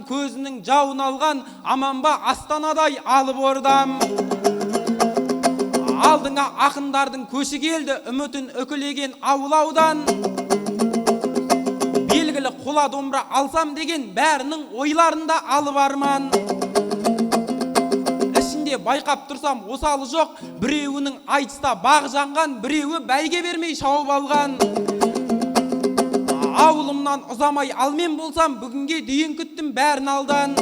көзінің жауын алған, аман ба астанадай алып ордам. Алдыңа ақындардың көші келді, үмітін үкілеген ауылаудан. Белгілі қола домбыра алсам деген бәрінің ойларында алып арман. Ішінде байқап тұрсам осалы жоқ, біреуінің айтыста бағы жанған, біреуі бәйге бермей шауып алған. Ауылымнан ұзамай алмен болсам, бүгінге дейін күттім бәрін алдан.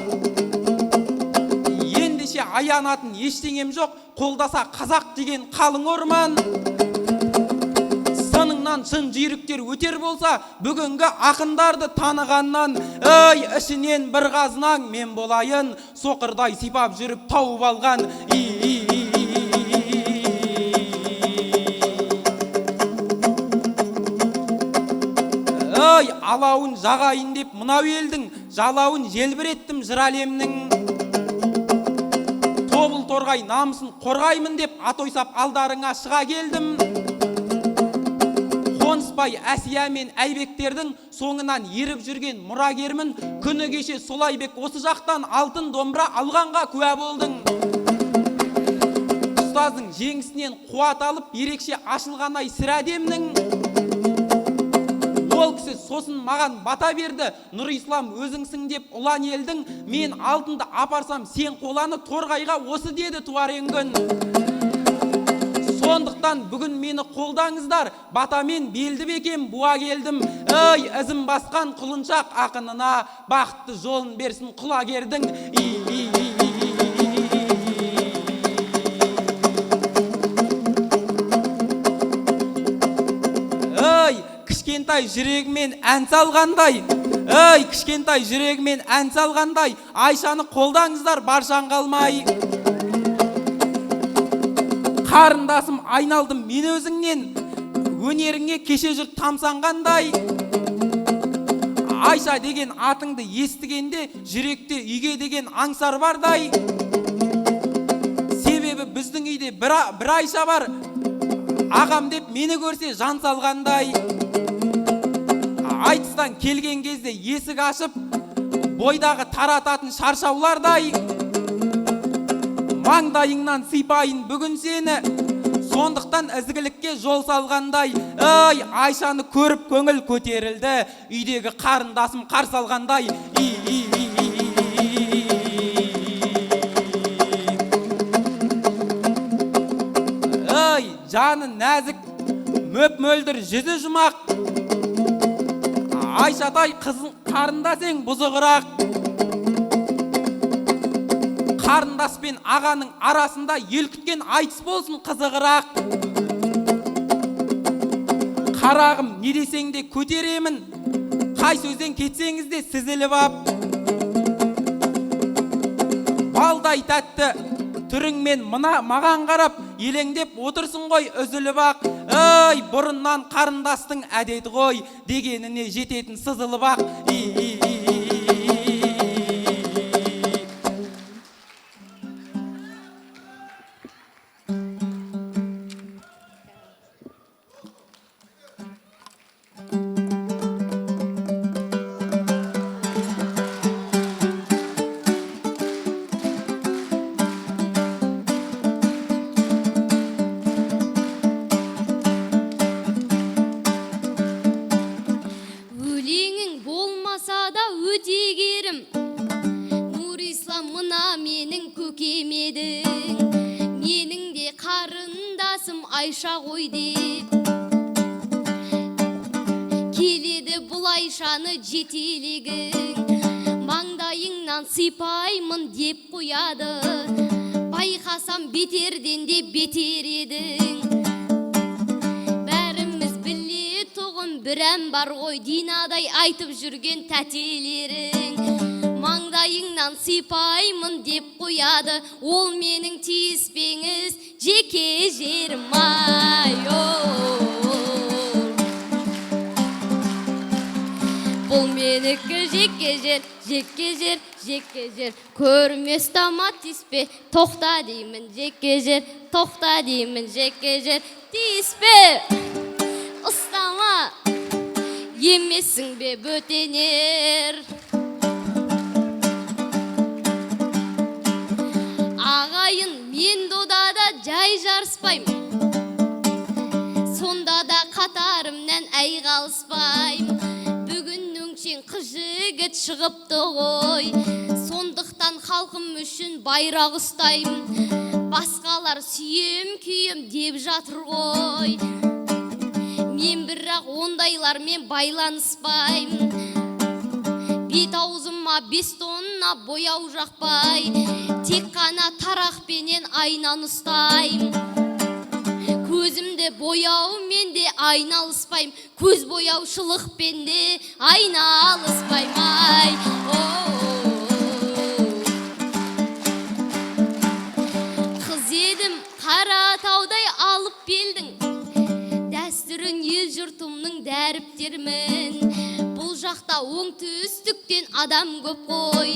Ендеше аянатын ештеңем жоқ, қолдаса қазақ деген қалың орман. Сыныңнан шын жүйріктер өтер болса, бүгінгі ақындарды танығаннан, ой, ішінен бір қазынаң мен болайын, соқырдай сипап жүріп тауып алған. Ой, алауын жағайын деп мынау елдің, жалауын желбіреттім жыр әлемнің. Тобыл торғай намысын қорғаймын деп атойсап алдарыңа шыға келдім. Қоныспай Әсия мен Әйбектердің соңынан еріп жүрген мұрагермін. Күні кеше Солайбек осы жақтан алтын домбыра алғанға куә болдың. Ұстаздың жеңісінен қуат алып, ерекше ашылған ай сір әдемнің. Ол кісі сосын маған бата берді, Нұрислам өзіңсің деп ұлан елдің. Мен алтынды апарсам сен қоланы торғайға осы деді туар енгін. Сондықтан бүгін мені қолдаңыздар, батамен белді бекем буа келдім. Ой, ізім басқан құлыншақ ақынына бақытты жолын берсін құлагердің. Ой, кішкентай жүрегімен ән салғандай, ой, кішкентай жүрегімен ән салғандай, Айшаны қолдаңыздар баршаң қалмай. Қарындасым айналдым мен өзіңнен, өнеріңе кеше жұрт тамсанғандай. Айша деген атыңды естігенде, жүректе үйге деген аңсар бардай. Себебі біздің үйде бір Айша бар, ағам деп мені көрсе жан салғандай. Айтыстан келген кезде есік ашып, бойдағы тарататын шаршаулардай. Маңдайыңнан сипайын бүгін сені, сондықтан ізгілікке жол салғандай. Ой, Айшаны көріп көңіл көтерілді, үйдегі қарындасым қарсы алғандай. Ой, жаны нәзік, мөп-мөлдір жүзі жұмақ. Айшатай қызын қарындасың бұзығырақ. Қарындас пен ағаның арасында ел күткен айтыс болсын қызығырақ. Қарағым, не десең де көтеремін, қай сөзден кетсеңіз де сізіліп ап. Балдай тәтті түріңмен маған қарап, елеңдеп отырсын ғой үзіліп ақ. Ой, бұрыннан қарындастың әдеті ғой, дегеніне жететін сызылып ақ. Айша ғой деп келеді бұл Айшаны жетелегің, маңдайыңнан сипаймын деп қояды, байқасам бетерден де бетер едің. Бәріміз біле тұғын бір ән бар ғой, Динадай айтып жүрген тәтелерің. Маңдайыңнан сипаймын деп қояды, ол менің тиіспеңіз жеке жерім ай. Бұл менікі жеке жер, жеке жер, жеке жер. Көрмес тама тиіспе, тоқта деймін жеке жер, тоқта деймін жеке жер. Тиіспе, ұстама, емесің бе бөтенер. рет шығыпты ғой. Сондықтан халқым үшін байрақ ұстаймын, басқалар сүйем күйем деп жатыр ғой. Мен бірақ ондайлармен байланыспаймын, бет аузыма 5 тонна бояу жақпай, тек қана тарақпенен айнаны ұстаймын. Көзімді бояумен де айналыспайым, көз бояушылықпен де айналыспайым. Ай, қыз едім Қаратаудай алып белдің, дәстүрін ел жұртымның дәріптермін. Бұл жақта оңтүстіктен адам көп қой,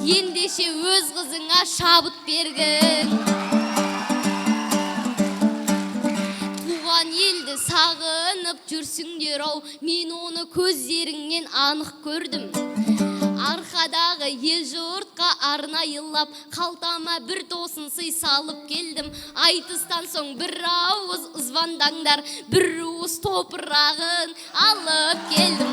ендеше өз қызыңа шабыт бергін. Елді сағынып жүрсіңдер ау, мен оны көздеріңнен анық көрдім. Арқадағы ел жұртқа арнайылап, қалтама бір тосын сый салып келдім. Айтыстан соң бір ауыз ұзвандаңдар, бір уыс топырағын алып келдім.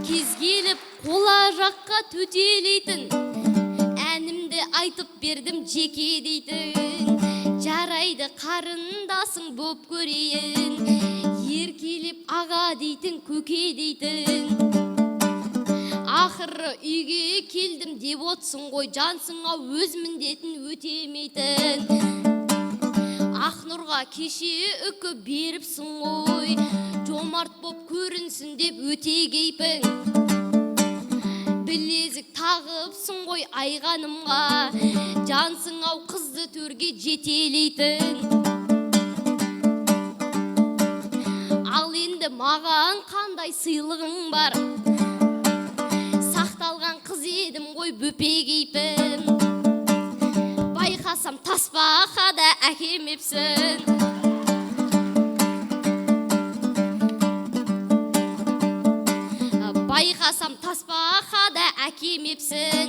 Кез келіп қола жаққа төтелейтін, айтып бердім жеке дейтін. Жарайды қарындасың боп көрейін, еркелеп аға дейтін, көке дейтін. Ақыры үйге келдім деп отсың ғой, жансыңа өз міндетін өтемейтін. Ақнұрға кеше үкі беріпсің ғой, жомарт боп көрінсін деп өте кейпің. Білезік тағыпсың ғой айғанымға, жансың ау қызды төрге жетелейтін. Ал енді маған қандай сыйлығың бар, сақталған қыз едім ғой бөпе кейпін. Байқасам тасбақа да әкемепсің. Байқасам тасбақа да әкемепсің.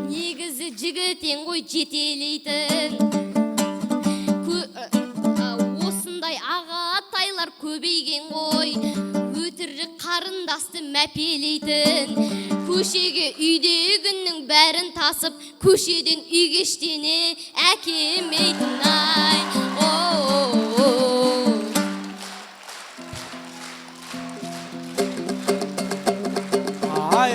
Негізі жігітен ғой жетелейтін. Осындай ағатайлар көбейген ғой, өтірік қарындасты мәпелейтін. Көшеге үйдегінің бәрін тасып, көшеден үйгештене әкемейтін. Ай,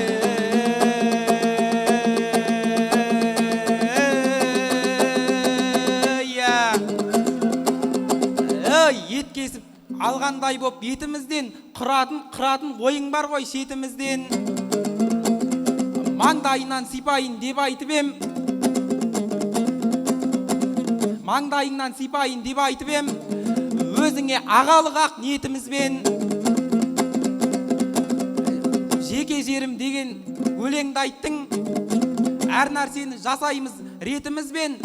ет кесіп алғандай боп етімізден қыратын ойың бар ғой шетімізден. Маңдайынан сипайын деп айтып ем, маңдайыңнан сипайын деп айтып ем, өзіңе ағалық ақ ниетімізбен. Жеке жерім деген өлеңді айттың, әр нәрсені жасаймыз ретімізбен.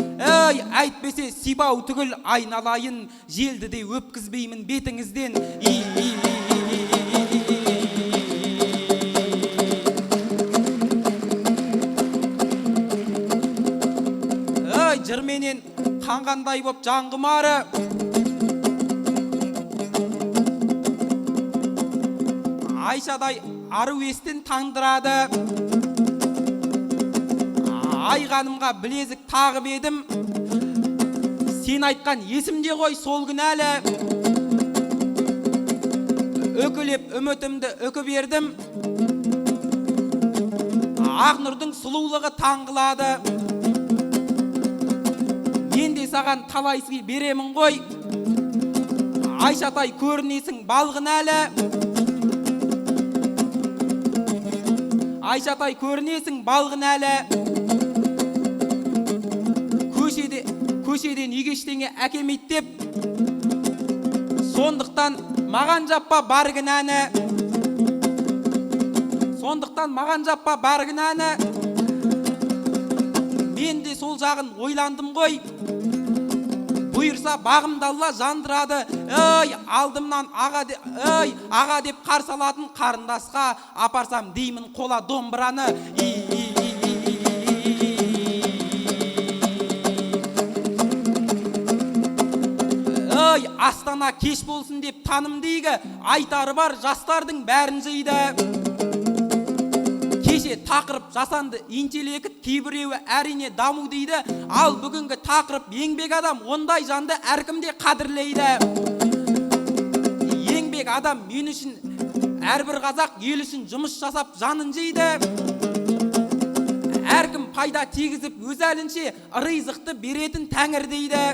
Әйтпесе сипау түгіл айналайын, желді де өпкізбеймін бетіңізден. Жырменен қанғандай боп жан құмары, Айшадай ару естін таңдырады. Айғанымға білезік тағып едім, сен айтқан есімде ғой сол күн әлі. Өкілеп үмітімді өкі бердім, Ақнұрдың сұлулығы таңғылады. Мен де саған талай сый беремін ғой, Айшатай көрінесің балғын әлі. Айшатай көрінесің балғын әлі. Көшеден үйгештеңе әкемейт деп, сондықтан маған жаппа бар кінәні. Сондықтан маған жаппа бар кінәні. Мен де сол жағын ойландым ғой, бұйырса бағымды Алла жандырады. Алдымнан аға деп қарсы алатын қарындасқа апарсам деймін қола домбыраны. балаңа кеш болсын деп таным дейгі, айтары бар жастардың бәрін жиды. Кеше тақырып жасанды интеллект, кейбіреуі әрине даму дейді, ал бүгінгі тақырып еңбек адам, ондай жанды әркімде қадірлейді. Еңбек адам мен үшін, әрбір қазақ ел үшін жұмыс жасап жанын жейді. Әркім пайда тегізіп өз әлінше ризықты беретін тәңір дейді.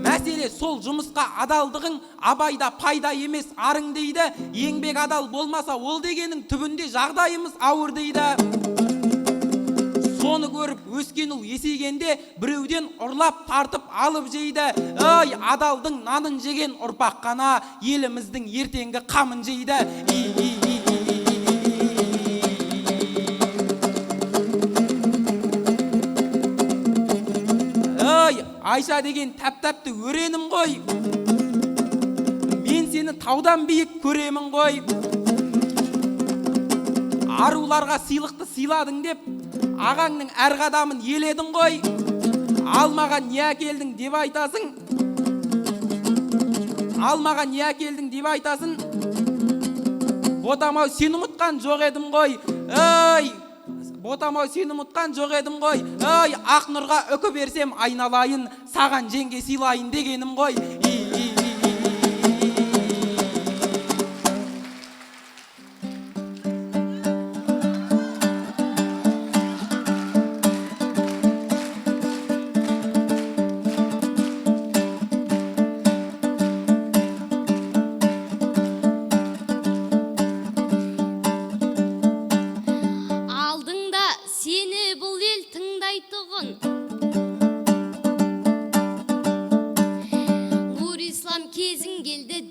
Мәселе сол жұмысқа адалдығың абайда пайда емес арың дейді. Еңбек адал болмаса ол дегенің түбінде жағдайымыз ауыр дейді. Соны көріп өскен ұл есейгенде біреуден ұрлап тартып алып жейді. Ой, адалдың нанын жеген ұрпақ қана еліміздің ертеңгі қамын жейді. Айша деген тәп-тәпті өренім ғой, мен сені таудан биік көремін ғой. Аруларға сыйлықты сыйладың деп, ағаңның әр қадамын еледің ғой. Алмаған не әкелдің деп айтасың, алмаған не әкелдің деп айтасың. Ботамау сені ұмытқан жоқ едім ғой. Ой, ботамау сені ұмытқан жоқ едім ғой. Ой, ақ нұрға үкі берсем айналайын, саған жеңге сыйлайын дегенім ғой.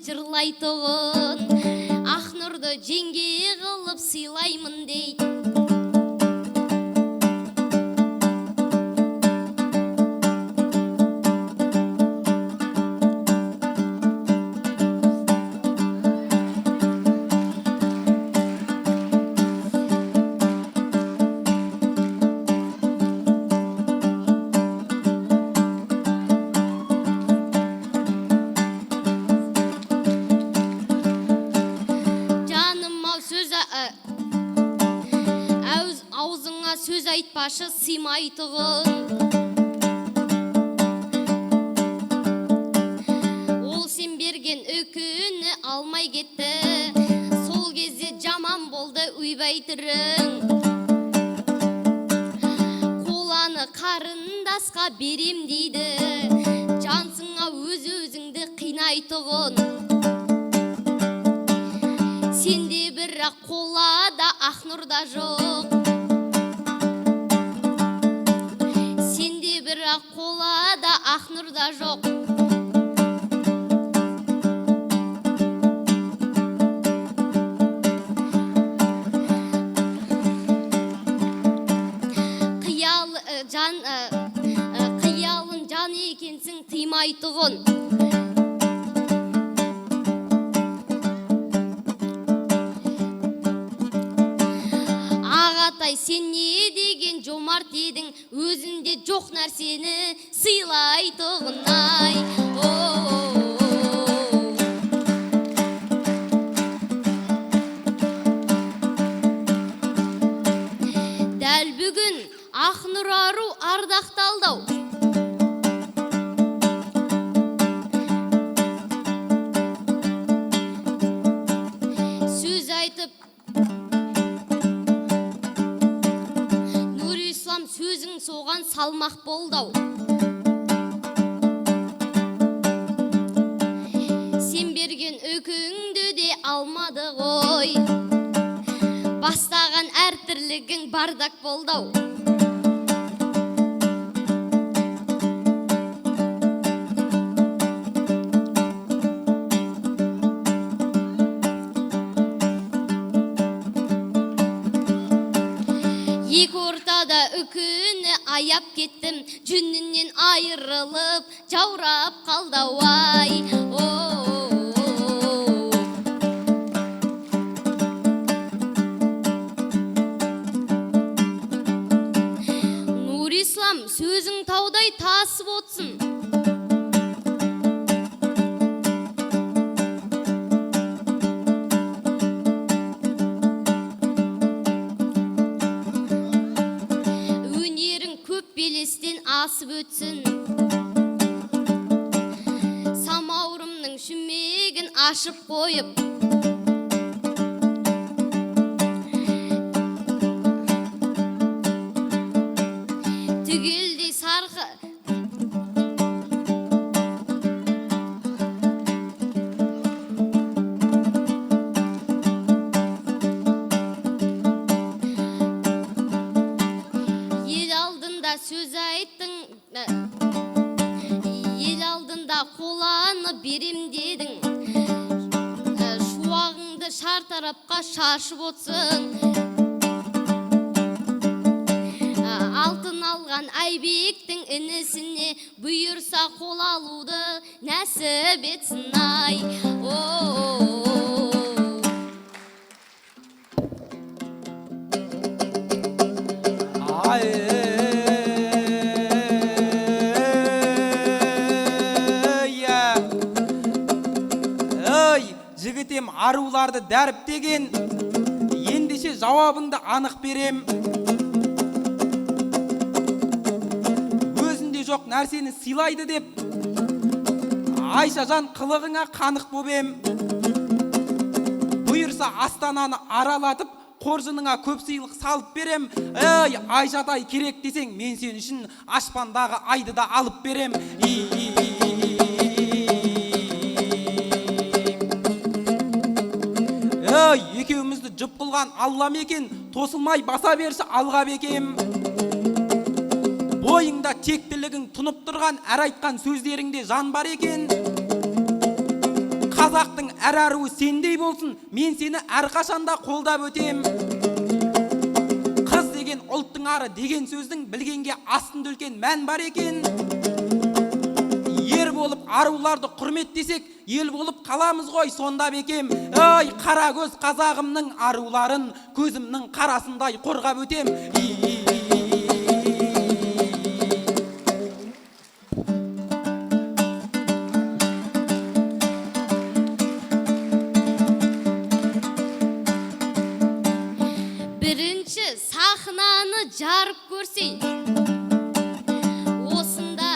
Жырлайтығын ақ нұрды жеңге қылып сыйлаймын дейді. Аузыңа сөз айтпашы сыймайтығын, ол сен берген үкіні алмай кетті. Сол кезде жаман болды үйбай түрің, қоланы қарындасқа берем дейді. Жансыңа өз-өзіңді қинайтығын, сенде бірақ қолада ақ нұрда жоқ. Бірақ қолада ақ нұрда жоқ. Қиялын жан екенсің тыймайтығын. Ағатай, сен не деген жомарт едің, өзінде жоқ нәрсені сыйлайтығын ай. Дәл бүгін ақ нұр ару ардақталдау. Сөз айтып сөзің соған салмақ болдау. Сен берген үкіңді де алмады ғой, бастаған әр тірлігің бардак болдау. Екі ортада үкіні аяп кеттім, жүнінен айырылып, жаурап қалдау ай. Нұрислам, сөзің таудай тасып отсын. асып өтсін. Самаурымның шүмегін ашып қойып, түгелдей сарқы ел алдында сөз айттың, ел алдында қоланы берем дедің, шуағыңды шартарапқа шашып отсың. Алтын алған Айбектің інісіне бұйырса қол алуды нәсіп етсін ай. Ой, жігітем аруларды дәріптеген, ендеше жауабыңды анық берем. Өзінде жоқ нәрсені сыйлайды деп, Айшажан қылығыңа қанық бобем. Бұйырса астананы аралатып, қоржыныңа көп сыйлық салып берем. Ей, Айшатай керек десең, мен сен үшін аспандағы айды да алып берем. Ей, екеумізді жұп қылған Аллам екен, тосылмай баса берші алға бекем. Бойыңда тектілігің тұнып тұрған, әр айтқан сөздеріңде жан бар екен. Қазақтың әр аруы сендей болсын, мен сені әрқашанда қолдап өтем. Қыз деген ұлттың ары деген сөздің білгенге астында үлкен мән бар екен. Ер болып аруларды құрметтесек, ел болып қаламыз ғой сонда бекем. Ой, қара көз қазағымның аруларын көзімнің қарасындай қорғап өтем. Бірінші сахнаны жарып көрсей, осында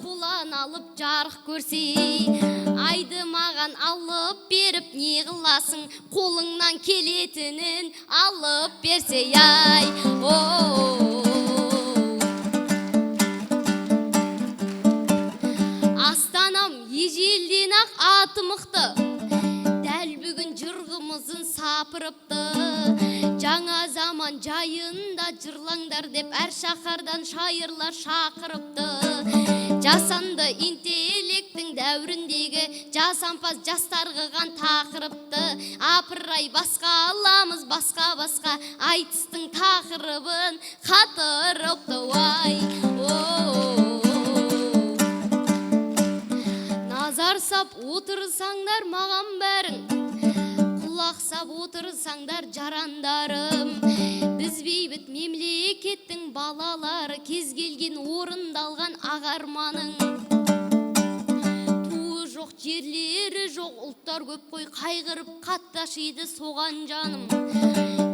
қолан алып жарық көрсей, айды маған алып беріп не қыласың, қолыңнан келетінін алып берсей ай. Астанам ежелден ақ аты мықты, дәл бүгін жырғымызын сапырыпты. Жаңа заман жайында жырлаңдар деп әр шақардан шайырлар шақырыпты. Жасанды интеллектің дәуіріндегі жасампаз жастар қылған тақырыпты. Апырай басқа аламыз басқа айтыстың тақырыбын қатырыпты ай. Назар сап отырсаңдар маған бәрің, құлақсап отырсаңдар жарандарым. Біз бейбіт мемлекеттің балалары, кез келген орындалған ағарманың. Туы жоқ, жерлері жоқ, ұлттар көп қой, қайғырып қатташиды соған жаным.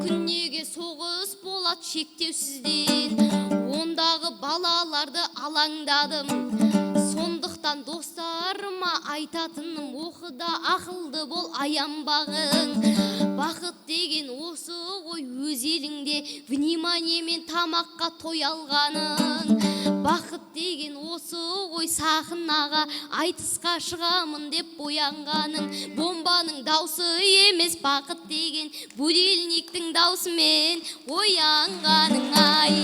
Күннеге соғыс болады шектеусізден, ондағы балаларды алаңдадым. Сондықтан достарыма айтатыным, оқыда ақылды бол, аянбағың. Бақыт деген осы ғой, өз еліңде вниманиемен тамаққа той алғаның. Бақыт деген осы ғой, сахнаға айтысқа шығамын деп боянғаның. Бомбаның даусы емес бақыт деген, будильниктің даусымен оянғаның ай.